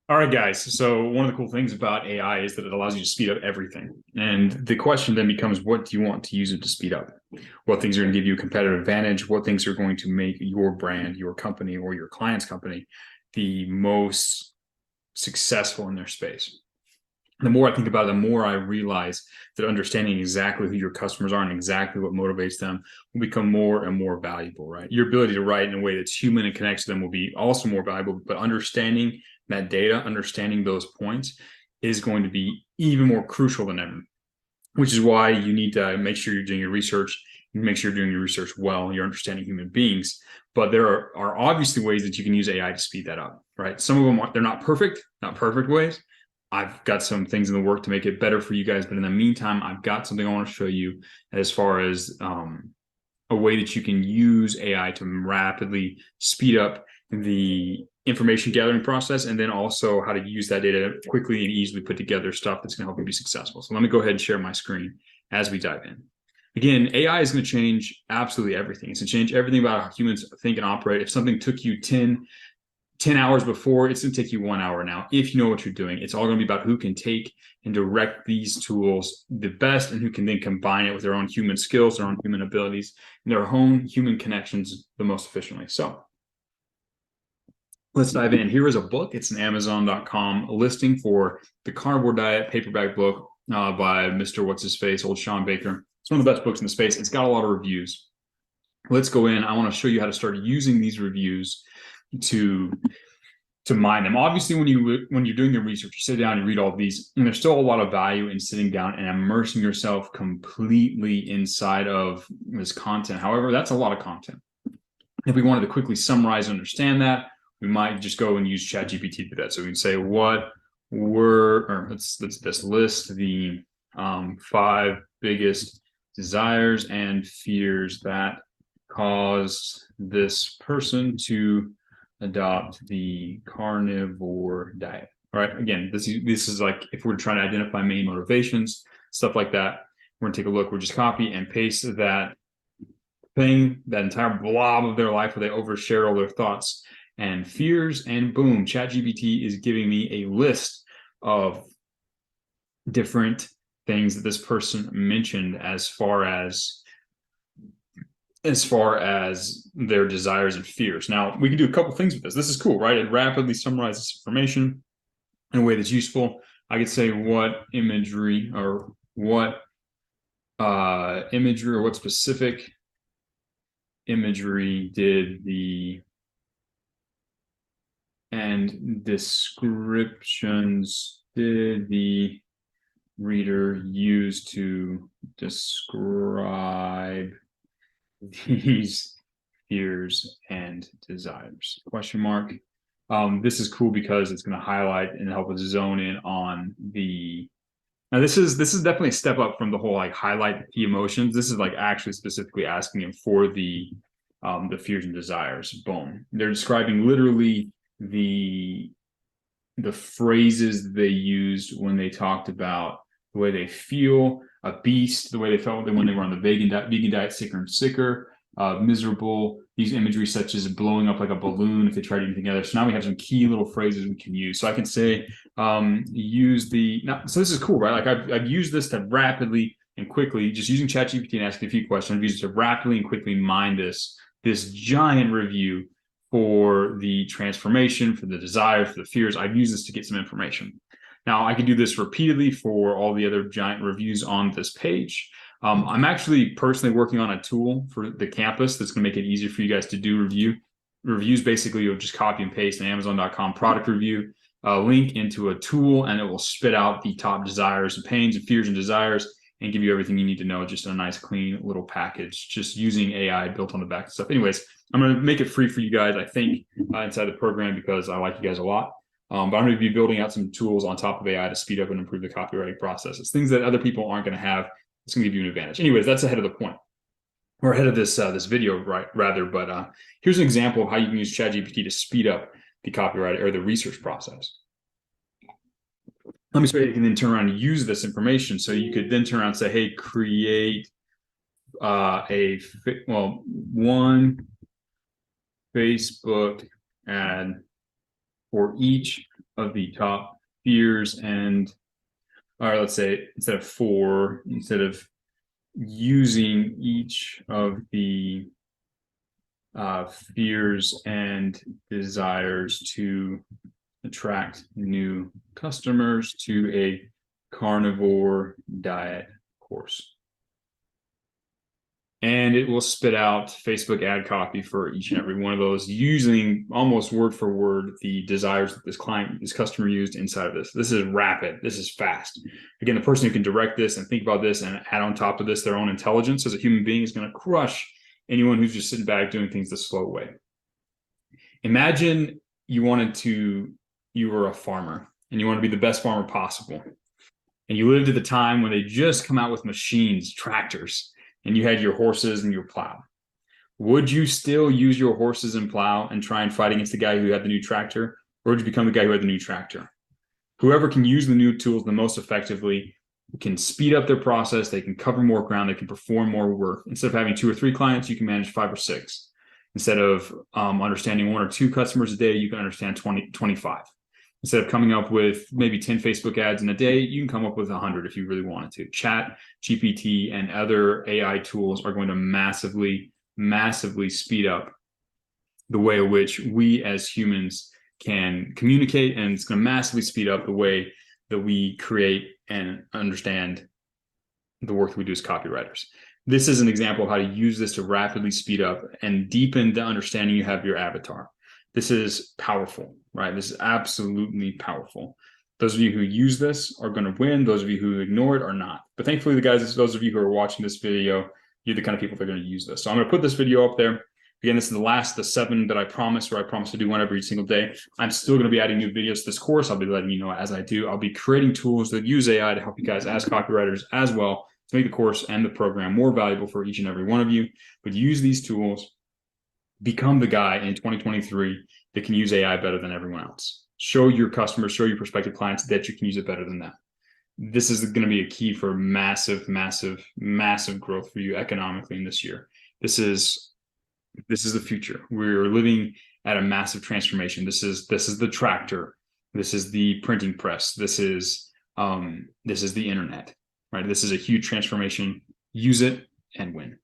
All right, guys. So one of the cool things about AI is that it allows you to speed up everything. And the question then becomes, what do you want to use it to speed up? What things are going to give you a competitive advantage? What things are going to make your brand, your company, or your client's company the most successful in their space? The more I think about it, the more I realize that understanding exactly who your customers are and exactly what motivates them will become more and more valuable, right? Your ability to write in a way that's human and connects to them will be also more valuable, but understanding that data, understanding those points is going to be even more crucial than ever, which is why you need to make sure you're doing your research, make sure you're doing your research well, you're understanding human beings. But there are obviously ways that you can use AI to speed that up, right? Some of them, they're not perfect ways. I've got some things in the work to make it better for you guys. But in the meantime, I've got something I want to show you as far as a way that you can use AI to rapidly speed up the information gathering process, and then also how to use that data quickly and easily put together stuff that's going to help you be successful. So let me go ahead and share my screen as we dive in. Again, AI is going to change absolutely everything. It's going to change everything about how humans think and operate. If something took you 10 hours before, it's going to take you 1 hour now if you know what you're doing. It's all going to be about who can take and direct these tools the best, and who can then combine it with their own human skills, their own human abilities, and their own human connections the most efficiently. So let's dive in. Here is a book. It's an Amazon.com listing for The Carnivore Diet paperback book by Mr. What's His Face, old Sean Baker. It's one of the best books in the space. It's got a lot of reviews. Let's go in. I want to show you how to start using these reviews to mine them. Obviously, when you're doing your research, you sit down and read all of these, and there's still a lot of value in sitting down and immersing yourself completely inside of this content. However, that's a lot of content. If we wanted to quickly summarize and understand that, we might just go and use ChatGPT to do that. So we can say, let's list the 5 biggest desires and fears that caused this person to adopt the carnivore diet. All right. Again, this is like if we're trying to identify main motivations, stuff like that. We're gonna take a look. We're just copy and paste that thing, that entire blob of their life where they overshare all their thoughts and fears, and boom, ChatGPT is giving me a list of different things that this person mentioned as far as their desires and fears. Now, we can do a couple things with this. This is cool, right? It rapidly summarizes information in a way that's useful. I could say what imagery or what specific imagery did the and descriptions did the reader use to describe these fears and desires? Question mark. This is cool because it's going to highlight and help us zone in on the. Now this is definitely a step up from the whole like highlight the emotions. This is like actually specifically asking him for the fears and desires. Boom. They're describing literally the phrases they used when they talked about the way they feel, a beast, the way they felt when they were on the vegan diet, sicker and sicker, miserable, these imagery such as blowing up like a balloon if they tried to eat together. So now we have some key little phrases we can use. So I can say, use the, now, so this is cool, right? Like I've used this to rapidly and quickly, just using ChatGPT and asking a few questions, I've used it to rapidly and quickly mine this giant review for the transformation, for the desire, for the fears. I've used this to get some information. Now, I can do this repeatedly for all the other giant reviews on this page. I'm actually personally working on a tool for the campus that's going to make it easier for you guys to do reviews. Basically, you'll just copy and paste an Amazon.com product review link into a tool, and it will spit out the top desires and pains and fears and desires and give you everything you need to know just in a nice, clean little package, just using AI built on the back and stuff. Anyways, I'm going to make it free for you guys, I think, inside the program because I like you guys a lot. But I'm going to be building out some tools on top of AI to speed up and improve the copywriting process. It's things that other people aren't going to have. It's going to give you an advantage. Anyways, that's ahead of the point, or ahead of this video, right? Rather, but here's an example of how you can use ChatGPT to speed up the copywriting or the research process. Let me show you can then turn around and use this information. So you could then turn around and say, hey, create one Facebook ad for each of the top fears and, or let's say instead of using each of the fears and desires to attract new customers to a carnivore diet course. And it will spit out Facebook ad copy for each and every one of those, using almost word for word the desires that this customer used inside of this. This is rapid. This is fast. Again, the person who can direct this and think about this and add on top of this their own intelligence as a human being is going to crush anyone who's just sitting back doing things the slow way. Imagine you were a farmer and you want to be the best farmer possible. And you lived at the time when they just come out with machines, tractors, and you had your horses and your plow. Would you still use your horses and plow and try and fight against the guy who had the new tractor? Or would you become the guy who had the new tractor? Whoever can use the new tools the most effectively can speed up their process. They can cover more ground. They can perform more work. Instead of having 2 or 3 clients, you can manage 5 or 6. Instead of understanding 1 or 2 customers a day, you can understand 20, 25. Instead of coming up with maybe 10 Facebook ads in a day, you can come up with 100 if you really wanted to. Chat, GPT, and other AI tools are going to massively, massively speed up the way in which we as humans can communicate, and it's going to massively speed up the way that we create and understand the work that we do as copywriters. This is an example of how to use this to rapidly speed up and deepen the understanding you have of your avatar. This is powerful, right? This is absolutely powerful. Those of you who use this are going to win. Those of you who ignore it are not. But thankfully, those of you who are watching this video, you're the kind of people that are going to use this. So I'm going to put this video up there. Again, this is the 7 that I promised, where I promise to do one every single day. I'm still going to be adding new videos to this course. I'll be letting you know as I do. I'll be creating tools that use AI to help you guys as copywriters as well, to make the course and the program more valuable for each and every one of you. But use these tools. Become the guy in 2023 that can use AI better than everyone else. Show your customers, show your prospective clients that you can use it better than them. This is going to be a key for massive, massive, massive growth for you economically in this year. This is the future. We're living at a massive transformation. This is the tractor. This is the printing press. This is the internet, right? This is a huge transformation. Use it and win.